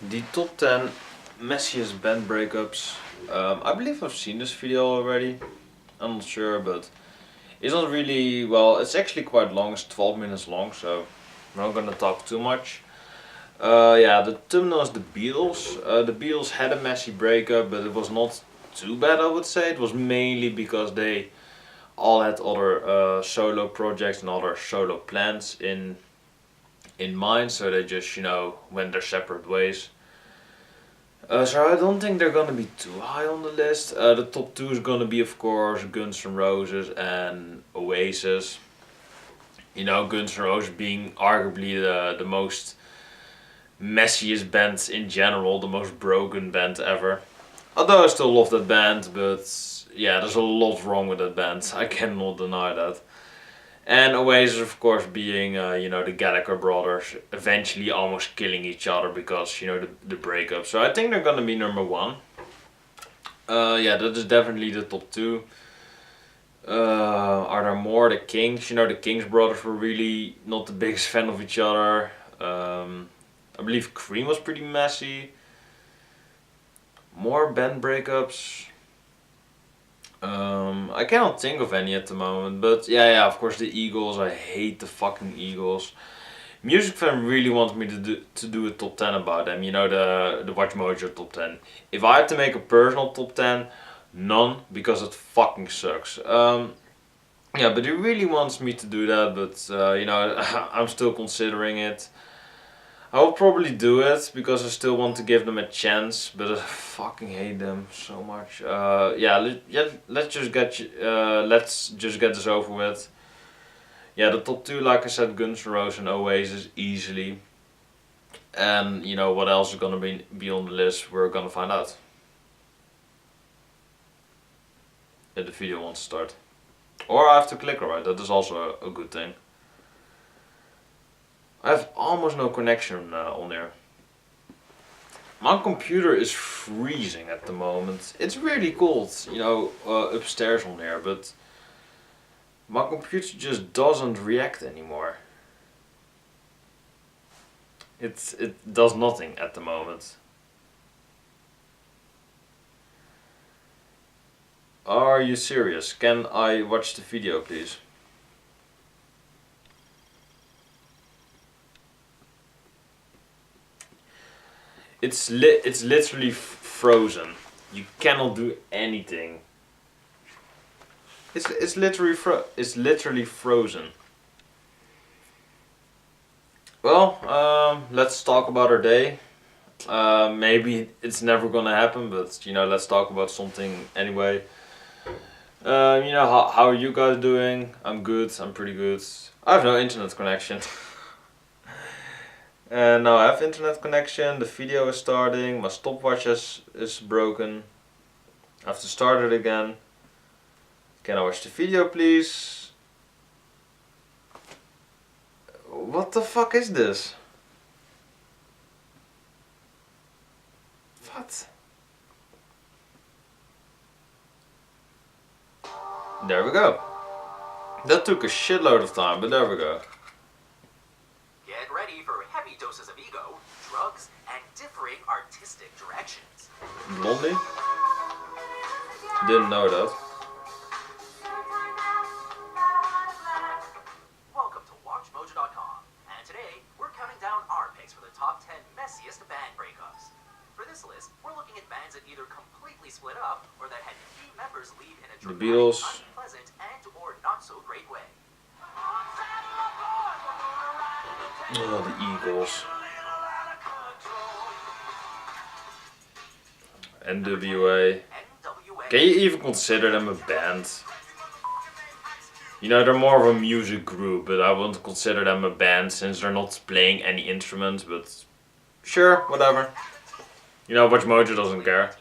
The top 10 Messiest band breakups. I believe I've seen this video already. I'm not sure, but it's not really, well, it's actually quite long. It's 12 minutes long, so I'm not gonna talk too much. Yeah, the thumbnail is the Beatles. The Beatles had a messy breakup, but it was not too bad, I would say. It was mainly because they all had other solo projects and other solo plans in mind, so they just, went their separate ways. So I don't think they're gonna be too high on the list. The top two is gonna be, of course, Guns N' Roses and Oasis. Guns N' Roses being arguably the most messiest band in general, the most broken band ever. Although I still love that band, but yeah, there's a lot wrong with that band. I cannot deny that. And Oasis, of course, being, the Gallagher brothers eventually almost killing each other because, the breakup. So I think they're gonna be number one. Yeah, that is definitely the top two. Are there more? The Kings, the Kings brothers were really not the biggest fan of each other. I believe Cream was pretty messy. More band breakups. I cannot think of any at the moment, but yeah, of course the Eagles. I hate the fucking Eagles. Music Fan really wants me to do a top 10 about them. The WatchMojo top 10. If I had to make a personal top 10, none, because it fucking sucks. Yeah, but he really wants me to do that, but I'm still considering it. I will probably do it because I still want to give them a chance, but I fucking hate them so much. Yeah, let's just get this over with. Yeah, the top two, like I said, Guns N' Roses and Oasis easily. And what else is gonna be on the list? We're gonna find out. If the video wants to start, or I have to click alright. That is also a good thing. I have almost no connection on there. My computer is freezing at the moment. It's really cold, upstairs on there, but my computer just doesn't react anymore. It does nothing at the moment. Are you serious? Can I watch the video, please? It's literally frozen. You cannot do anything. It's literally frozen. Well, let's talk about our day. Maybe it's never gonna happen, but let's talk about something anyway. How are you guys doing? I'm good. I'm pretty good. I have no internet connection. And now I have internet connection. The video is starting. My stopwatch is broken. I have to start it again. Can I watch the video, please? What the fuck is this? What? There we go. That took a shitload of time, but there we go. Get ready for heavy doses of ego, drugs, and differing artistic directions. Blondie? Didn't know that. Welcome to WatchMojo.com, and today we're counting down our picks for the top 10 messiest band breakups. For this list, we're looking at bands that either completely split up or that had key members leave in a The dramatic, Beatles. unpleasant, and/or not so great way. Oh, the Eagles. N.W.A. Can you even consider them a band? They're more of a music group, but I wouldn't consider them a band since they're not playing any instruments, but sure, whatever. WatchMojo doesn't care.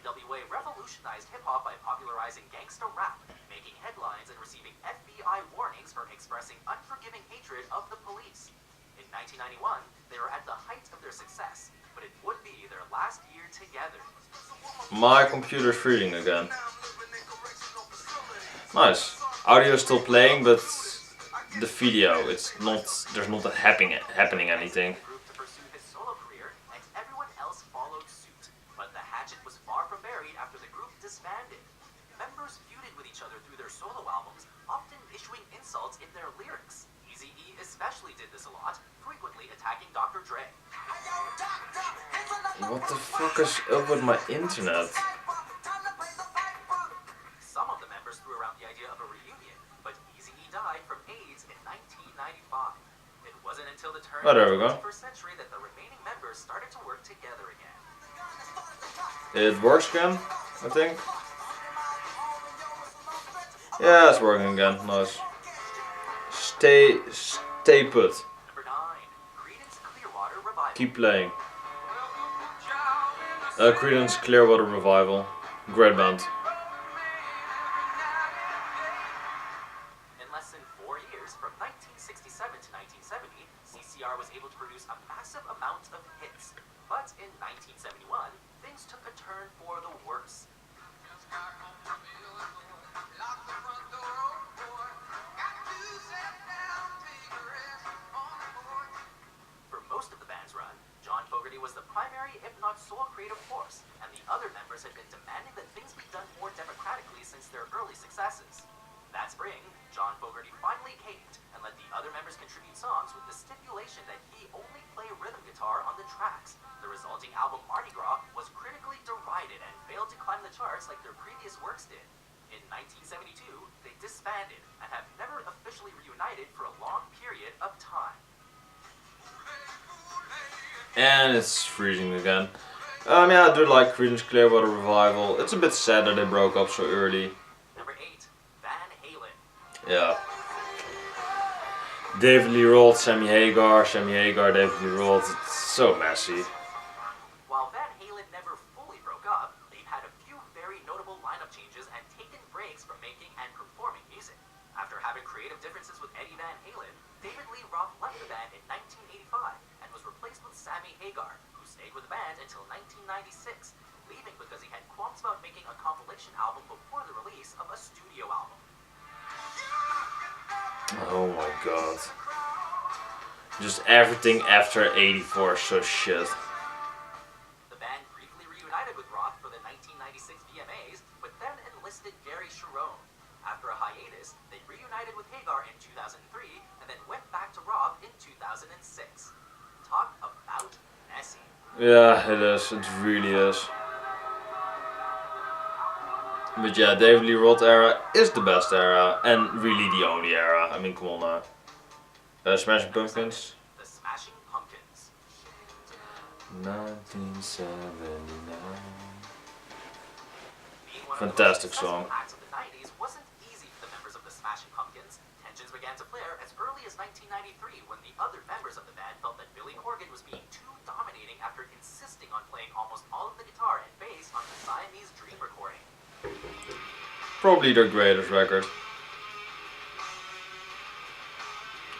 N.W.A. revolutionized hip-hop by popularizing gangsta rap, making headlines and receiving FBI warnings for expressing unforgiving hatred of the police. In 1991, they were at the height of their success, but it would be their last year together. My computer's freezing again. Nice. Audio is still playing, but the video, there's not happening anything. What the fuck is up with my internet? Some of the members threw around the idea of a reunion, but Eazy-E died from AIDS in 1995. It wasn't until the turn Oh, there of we the go. 21st century that the remaining members started to work together again. It works again, I think. Yeah, it's working again. Nice. Stay put. Number 9. Creedence Clearwater Revival. Keep playing. Creedence Clearwater Revival. Great band. In less than 4 years, from 1967 to 1970, CCR was able to produce a massive amount of hits. But in 1971, things took a turn for the worse. For most of the band's run, John Fogerty was the primary, if not sole, creative force, and the other members had been demanding that things be done more democratically since their early successes. That spring, John Fogerty finally caved and let the other members contribute songs with the stipulation that he only play rhythm guitar on the tracks. The resulting album Mardi Gras was critically derided and failed to climb the charts like their previous works did. In 1972, they disbanded and have never officially reunited for a long period of time. And it's freezing again. Yeah, I do like Creedence Clearwater Revival. It's a bit sad that they broke up so early. Number 8. Van Halen. Yeah. David Lee Roth, Sammy Hagar, David Lee Roth. It's so messy. While Van Halen never fully broke up, they've had a few very notable lineup changes and taken breaks from making and performing music. After having creative differences with Eddie Van Halen, David Lee Roth left the band in 1985 and was replaced with Sammy Hagar, who stayed with the band until 1996, leaving because he had qualms about making a compilation album before the release of a studio album. Oh my god. Just everything after 84 is so shit. The band briefly reunited with Roth for the 1996 VMAs, but then enlisted Gary Cherone. After a hiatus, they reunited with Hagar in 2003 and then went back to Roth in 2006. Talk about messy. Yeah, it is. It really is. But yeah, David Lee Roth era is the best era and really the only era. I mean, come on now. Smashing Pumpkins. The Smashing Pumpkins. 1979. Being one of Fantastic the most song. successful acts of the 90s wasn't easy for the members of the Smashing Pumpkins. Tensions began to flare as early as 1993 when the other members of the band felt that Billy Corgan was being too dominating after insisting on playing almost all of the guitar and bass on the Siamese Dream recording. Probably their greatest record.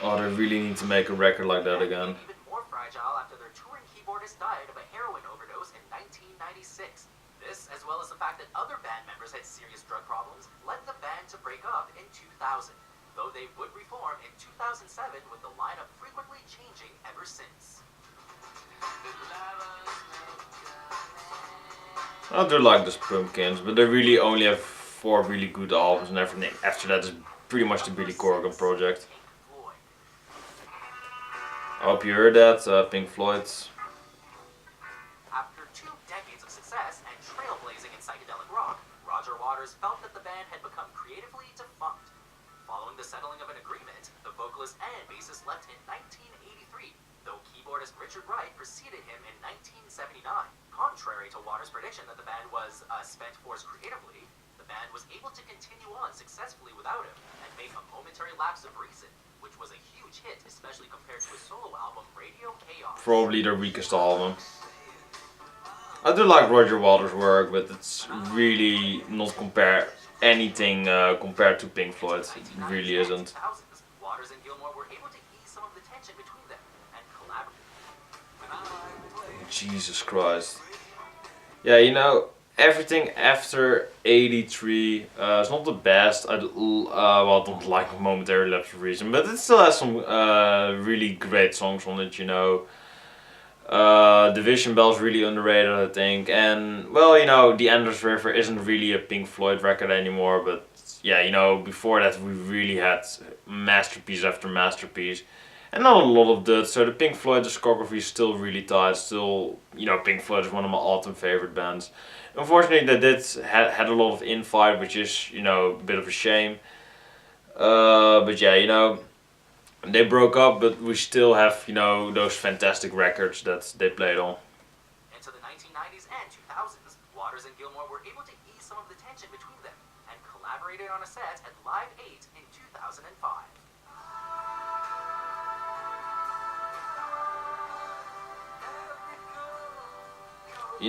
Oh, they really need to make a record like that again. Even more fragile after their touring keyboardist died of a heroin overdose in 1996. This, as well as the fact that other band members had serious drug problems, led the band to break up in 2000, though they would reform in 2007 with the lineup frequently changing ever since. I do like the Pumpkins, but they really only have 4 really good albums and everything. After that is pretty much the Billy Corgan project. I hope you heard that, Pink Floyd. After 2 decades of success and trailblazing in psychedelic rock, Roger Waters felt that the band had become creatively defunct. Following the settling of an agreement, the vocalist and bassist left in 1983, though keyboardist Richard Wright preceded him in 1979. Contrary to Waters' prediction that the band was a spent force creatively, the band was able to continue on successfully without him and make a momentary lapse of reason, which was a huge hit, especially compared to his solo album, Radio Chaos. Probably their weakest album. I do like Roger Waters' work, but it's really not anything compared to Pink Floyd. It really isn't. Waters and Gilmour were able to ease some of the tension between them and collaborate. Jesus Christ. Yeah, you know, everything after 83 is not the best. I don't like Momentary Lapse of Reason, but it still has some really great songs on it, you know. Division Bell's really underrated, I think. And, well, you know, The Endless River isn't really a Pink Floyd record anymore, but yeah, you know, before that we really had masterpiece after masterpiece. and not a lot of that. So the Pink Floyd discography is still really tight. Still, Pink Floyd is one of my all-time favorite bands. Unfortunately, they did had a lot of infight, which is a bit of a shame. But yeah, they broke up, but we still have those fantastic records that they played on. Into the 1990s and 2000s, Waters and Gilmour were able to ease some of the tension between them and collaborated on a set at Live 8 in 2005.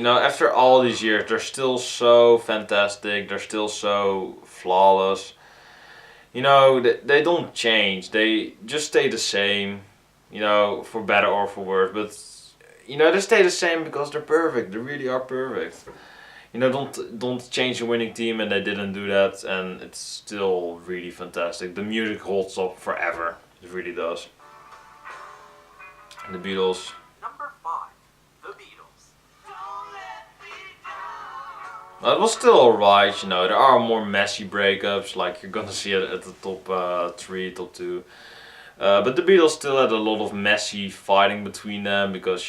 After all these years, they're still so fantastic. They're still so flawless. They don't change. They just stay the same. For better or for worse. But they stay the same because they're perfect. They really are perfect. Don't change a winning team, and they didn't do that, and it's still really fantastic. The music holds up forever. It really does. The Beatles. Number 5. The Beatles. It was still alright, there are more messy breakups, like you're gonna see it at the top 3, top 2. But the Beatles still had a lot of messy fighting between them because,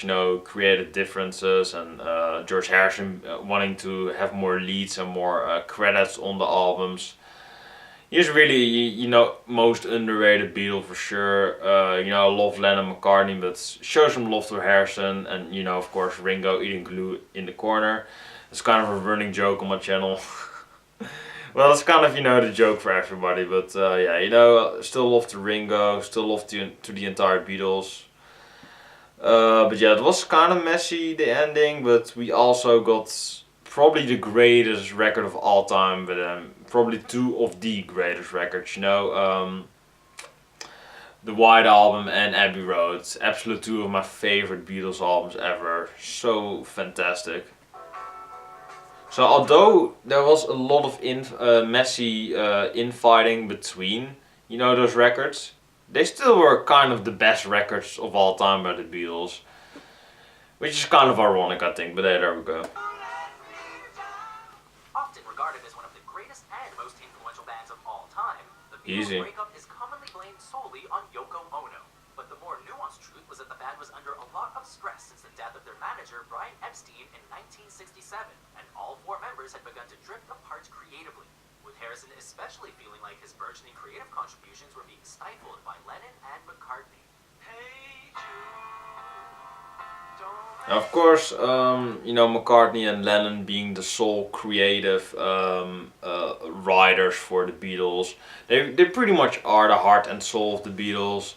creative differences and George Harrison wanting to have more leads and more credits on the albums. He's really, most underrated Beatle for sure. I love Lennon McCartney, but show some love to Harrison and, of course, Ringo eating glue in the corner. It's kind of a running joke on my channel. Well, it's kind of, the joke for everybody, but yeah, still love to Ringo, still love to the entire Beatles. But yeah, it was kind of messy, the ending, but we also got probably the greatest record of all time, but probably 2 of the greatest records, the White Album and Abbey Road. Absolute 2 of my favorite Beatles albums ever. So fantastic. So although there was a lot of messy infighting between, those records, they still were kind of the best records of all time by the Beatles. Which is kind of ironic, I think, but hey, there we go. Often regarded as one of the greatest and most influential bands of all time, the Beatles' breakup is commonly blamed solely on Yoko Ono. But the more nuanced truth was that the band was under a lot of stress since the death of their manager, Brian Epstein, in 1967, and all 4 members had begun to drift apart creatively, with Harrison especially feeling like his burgeoning creative contributions were being stifled by Lennon and McCartney. Of course, McCartney and Lennon being the sole creative writers for the Beatles, they pretty much are the heart and soul of the Beatles.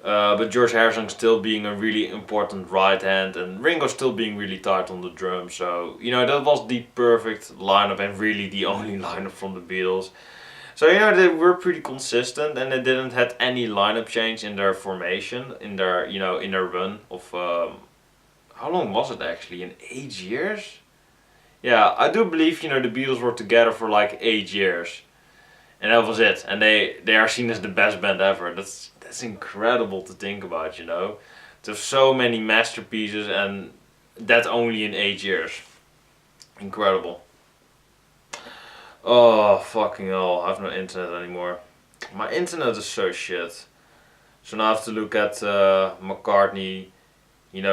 But George Harrison still being a really important right hand, and Ringo still being really tight on the drums. So that was the perfect lineup and really the only lineup from the Beatles. So they were pretty consistent, and they didn't have any lineup change in their formation, in their in their run of how long was it actually? In 8 years? Yeah, I do believe the Beatles were together for like 8 years, and that was it. And they are seen as the best band ever. That's incredible to think about, There's so many masterpieces, and that only in 8 years. Incredible. Oh, fucking hell, I have no internet anymore. My internet is so shit. So now I have to look at McCartney,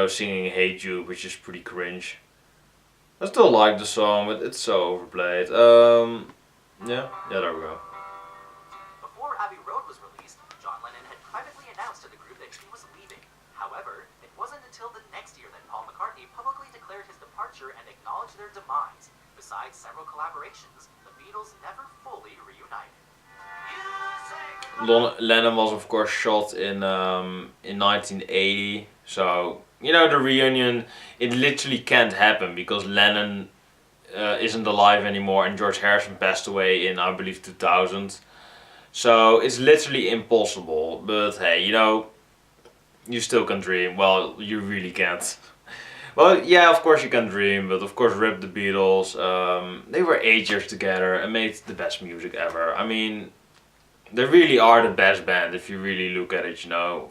singing Hey Jude, which is pretty cringe. I still like the song, but it's so overplayed. Yeah, there we go. Before Abbey Road was released, John Lennon had privately announced to the group that he was leaving. However, it wasn't until the next year that Paul McCartney publicly declared his departure and acknowledged their demise. Besides several collaborations, the Beatles never fully reunited. Lennon was of course shot in 1980, so the reunion, it literally can't happen because Lennon isn't alive anymore and George Harrison passed away in, I believe, 2000. So it's literally impossible, but hey, you still can dream. Well, you really can't. Well, yeah, of course you can dream, but of course rip the Beatles. They were 8 years together and made the best music ever. I mean, they really are the best band if you really look at it,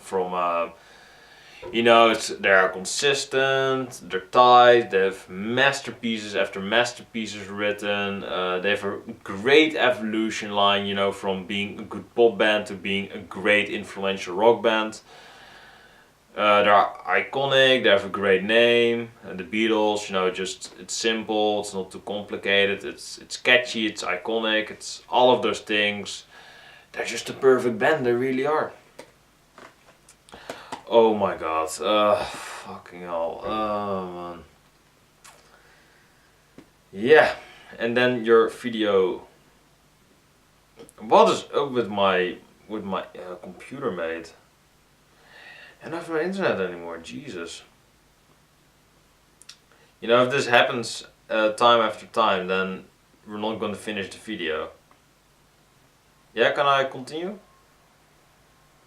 from they're consistent, they're tight, they have masterpieces after masterpieces written, they have a great evolution line, from being a good pop band to being a great influential rock band. They're iconic, they have a great name. The Beatles, you know, just it's simple, it's not too complicated, it's catchy, it's iconic, it's all of those things. They're just a perfect band, they really are. Oh my god, fucking hell, oh man. Yeah, and then your video. What is up with my computer, mate? And I have no internet anymore. Jesus. You know, if this happens time after time, then we're not going to finish the video. Yeah, can I continue?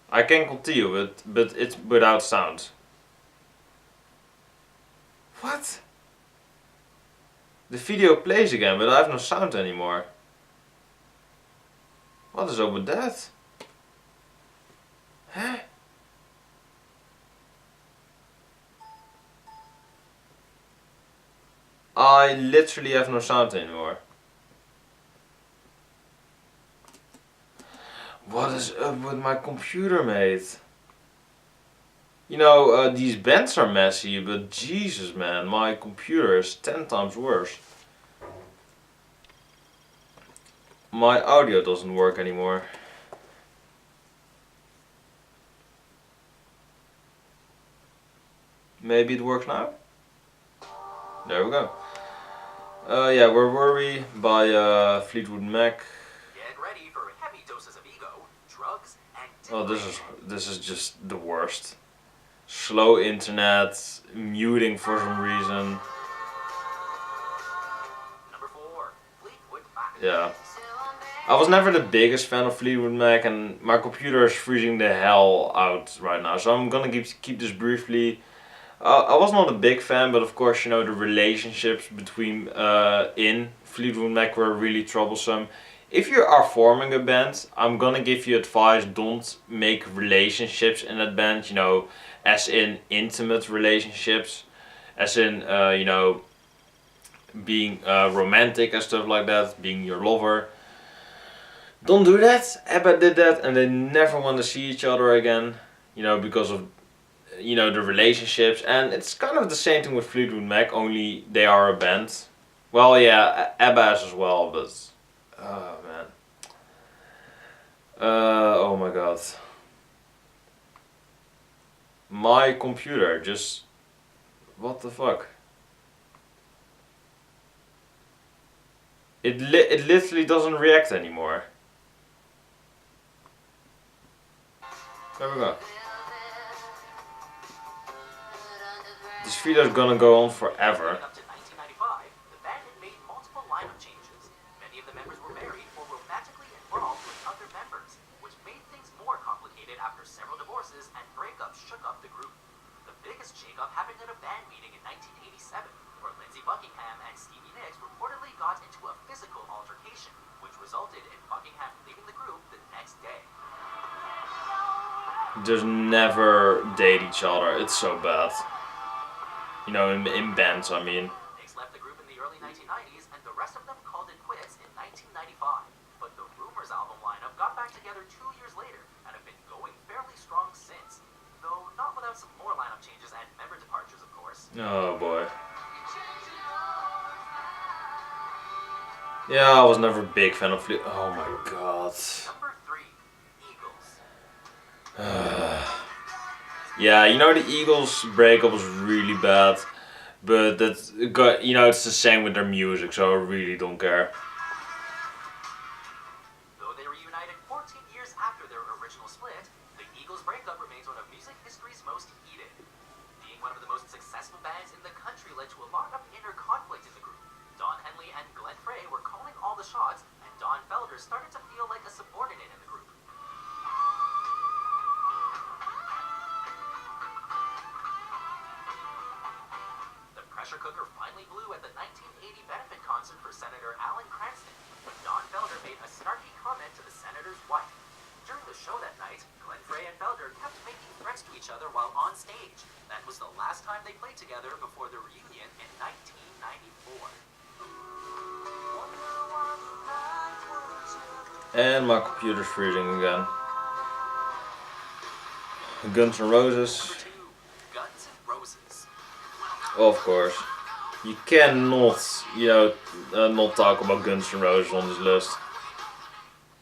I can continue, but it's without sound. What? The video plays again, but I have no sound anymore. What is up with that? Huh? I literally have no sound anymore. What is up with my computer, mate? You know, these bands are messy, but Jesus, man, my computer is 10 times worse. My audio doesn't work anymore. Maybe it works now? There we go. Yeah, where were we? By Fleetwood Mac. Get ready for heavy doses of ego, drugs, and Oh, this is just the worst. Slow internet, muting for some reason. Number 4, Fleetwood Mac. Yeah. I was never the biggest fan of Fleetwood Mac, and my computer is freezing the hell out right now, so I'm gonna keep this briefly. I was not a big fan, but of course, you know, the relationships between in Fleetwood Mac were really troublesome. If you are forming a band, I'm gonna give you advice: don't make relationships in that band. You know, as in intimate relationships, as in you know, being romantic and stuff like that, being your lover. Don't do that. ABBA did that, and they never want to see each other again. You know, because of the relationships, and it's kind of the same thing with Fleetwood Mac. Only they are a band. Well, yeah, ABBA as well, but oh man. Oh my god. My computer just what the fuck. It literally doesn't react anymore. There we go. This video is gonna go on forever. Up to 1995, the band had made multiple lineup changes. Many of the members were married or romantically involved with other members, which made things more complicated after several divorces and breakups shook up the group. The biggest shakeup happened at a band meeting in 1987, where Lindsey Buckingham and Stevie Nicks reportedly got into a physical altercation, which resulted in Buckingham leaving the group the next day. Just never date each other. It's so bad. You know, in bands, I mean. Nicks left the group in the early 1990s, and the rest of them called it quits in 1995. But the Rumors album lineup got back together 2 years later, and have been going fairly strong since. Though not without some more lineup changes and member departures, of course. Oh boy. Yeah, I was never a big fan of Fleetwood. Oh my god. Number 3, Eagles. Yeah, you know, the Eagles breakup was really bad, but it's the same with their music, so I really don't care. Though they reunited 14 years after their original split, the Eagles breakup remains one of music history's most heated. Being one of the most successful bands in the country led to a lot of inner conflict in the group. Don Henley and Glenn Frey were calling all the shots, and Don Felder started to feel like a subordinate in the group. The pressure cooker finally blew at the 1980 benefit concert for Senator Alan Cranston, when Don Felder made a snarky comment to the senator's wife. During the show that night, Glenn Frey and Felder kept making threats to each other while on stage. That was the last time they played together before the reunion in 1994. And my computer's freezing again. Guns N' Roses. Number 2, Of course. You cannot, you know, not talk about Guns N' Roses on this list.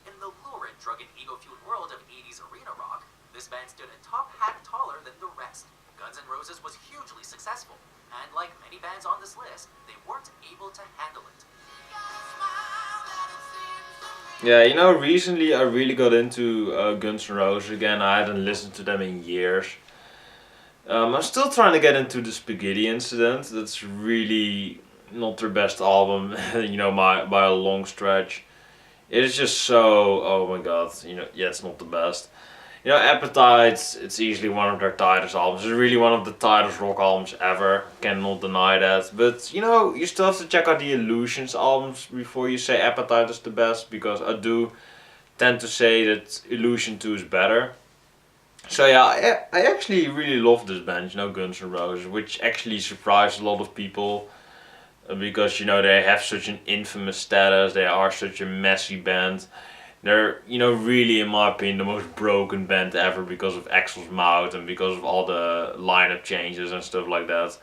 In the lurid, drug and ego-fueled world of 80s arena rock, this band stood a top hat taller than the rest. Guns N' Roses was hugely successful, and like many bands on this list, they weren't able to handle it. Yeah, you know, recently I really got into Guns N' Roses again. I hadn't listened to them in years. I'm still trying to get into the Spaghetti Incident. That's really not their best album, you know, by a long stretch. It is just so, oh my god, you know, yeah, it's not the best. You know, Appetite, it's easily one of their tightest albums. It's really one of the tightest rock albums ever. Cannot deny that. But, you know, you still have to check out the Illusions albums before you say Appetite is the best. Because I do tend to say that Illusion 2 is better. So yeah, I actually really love this band, you know, Guns N' Roses. Which actually surprised a lot of people. Because, you know, they have such an infamous status. They are such a messy band. They're, you know, really, in my opinion, the most broken band ever because of Axl's mouth and because of all the lineup changes and stuff like that.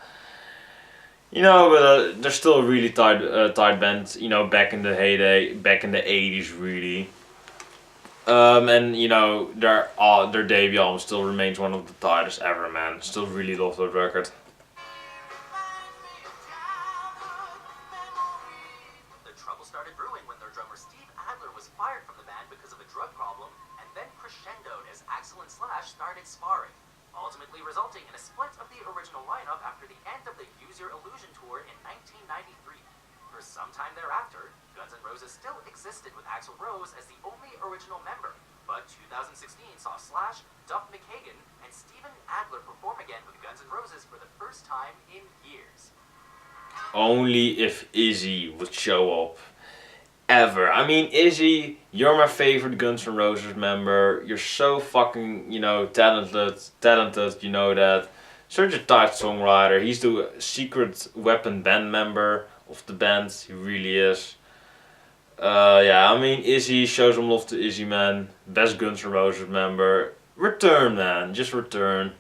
You know, but they're still a really tight band. You know, back in the heyday, back in the '80s, really. And you know, their debut album still remains one of the tightest ever, man. Still really love that record. The trouble started brewing when their drummer Steve Adler was fired from the band because of a drug problem, and then crescendoed as Axl and Slash started sparring, ultimately resulting in a split of the original lineup after the end of the Use Your Illusion tour in 1993. For some time thereafter, Guns N' Roses still existed with Axl Rose as the only original member, but 2016 saw Slash, Duff McKagan, and Steven Adler perform again with Guns N' Roses for the first time in years. Only if Izzy would show up. Ever. I mean, Izzy, you're my favorite Guns N' Roses member. You're so fucking, you know, talented, you know that. Such a tight songwriter. He's the secret weapon band member of the band. He really is. Yeah, I mean, Izzy, show some love to Izzy, man. Best Guns N' Roses member. Return, man. Just return.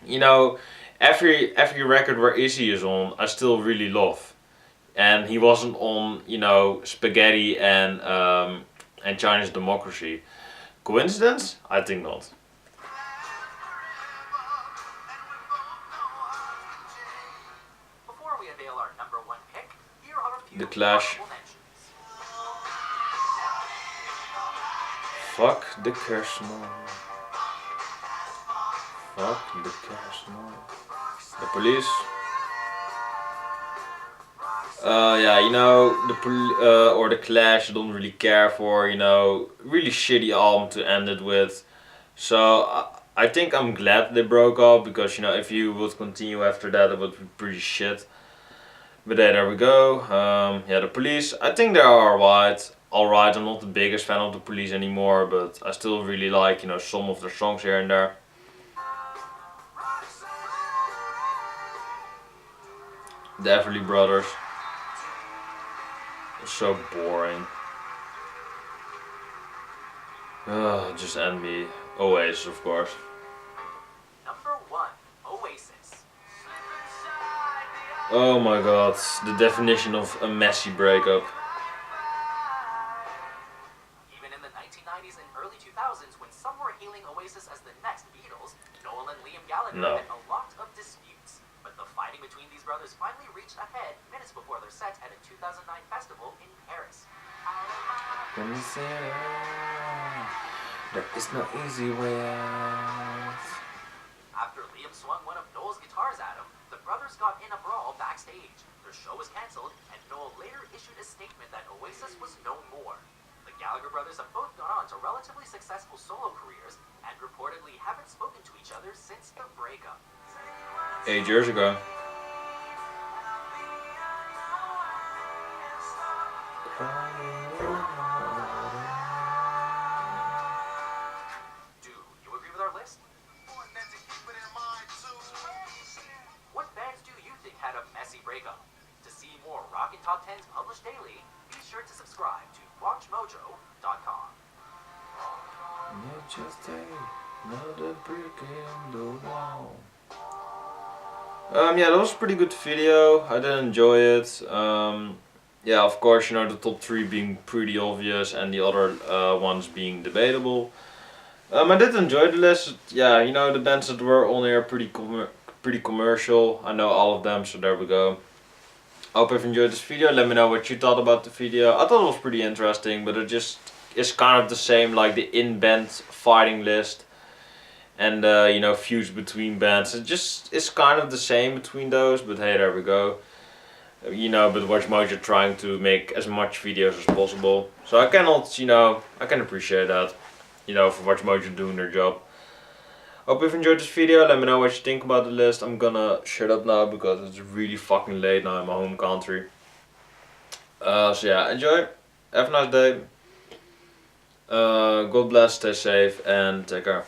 You know, every record where Izzy is on, I still really love. And he wasn't on, you know, Spaghetti and Chinese Democracy. Coincidence? I think not. Before we unveil our #1 pick, here are a few The Clash. honorable mentions. Fuck the Kersmore. Fuck the Kersmore. The Police. Yeah, you know, or the Clash I don't really care for, you know, really shitty album to end it with. So I think I'm glad they broke up because, you know, if you would continue after that, it would be pretty shit. But there we go. Yeah, the Police, I think they are alright. Alright, I'm not the biggest fan of the Police anymore, but I still really like, you know, some of their songs here and there. The Everly Brothers. So boring. Just end me. Oasis, of course. #1, Oasis. Oh my god, the definition of a messy breakup. Even in the 1990s and early 2000s, when some were hailing Oasis as the next Beatles, Noel and Liam Gallagher had a lot of disputes. But the fighting between these brothers finally reached a head minutes before their set at a 2009 festival in Paris. When you say there is no easy way out. After Liam swung one of Noel's guitars at him, the brothers got in a brawl backstage. Their show was cancelled, and Noel later issued a statement that Oasis was no more. The Gallagher brothers have both gone on to relatively successful solo careers, and reportedly haven't spoken to each other since the breakup. 8 years ago. Do you agree with our list? What bands do you think had a messy breakup? To see more Rockin' Top 10s published daily, be sure to subscribe to WatchMojo.com. Not just another brick in the wall. Yeah, that was a pretty good video. I did enjoy it. Yeah, of course, you know, the top 3 being pretty obvious and the other ones being debatable. I did enjoy the list. Yeah, you know, the bands that were on here are pretty commercial. I know all of them, so there we go. I hope you've enjoyed this video. Let me know what you thought about the video. I thought it was pretty interesting, but it just is kind of the same like the in-band fighting list and you know, feuds between bands. It just is kind of the same between those, but hey, there we go. You know, but WatchMojo trying to make as much videos as possible. So I cannot, you know, I can appreciate that. You know, for WatchMojo doing their job. Hope you've enjoyed this video. Let me know what you think about the list. I'm gonna shut up now because it's really fucking late now in my home country. So yeah, enjoy. Have a nice day. God bless, stay safe, and take care.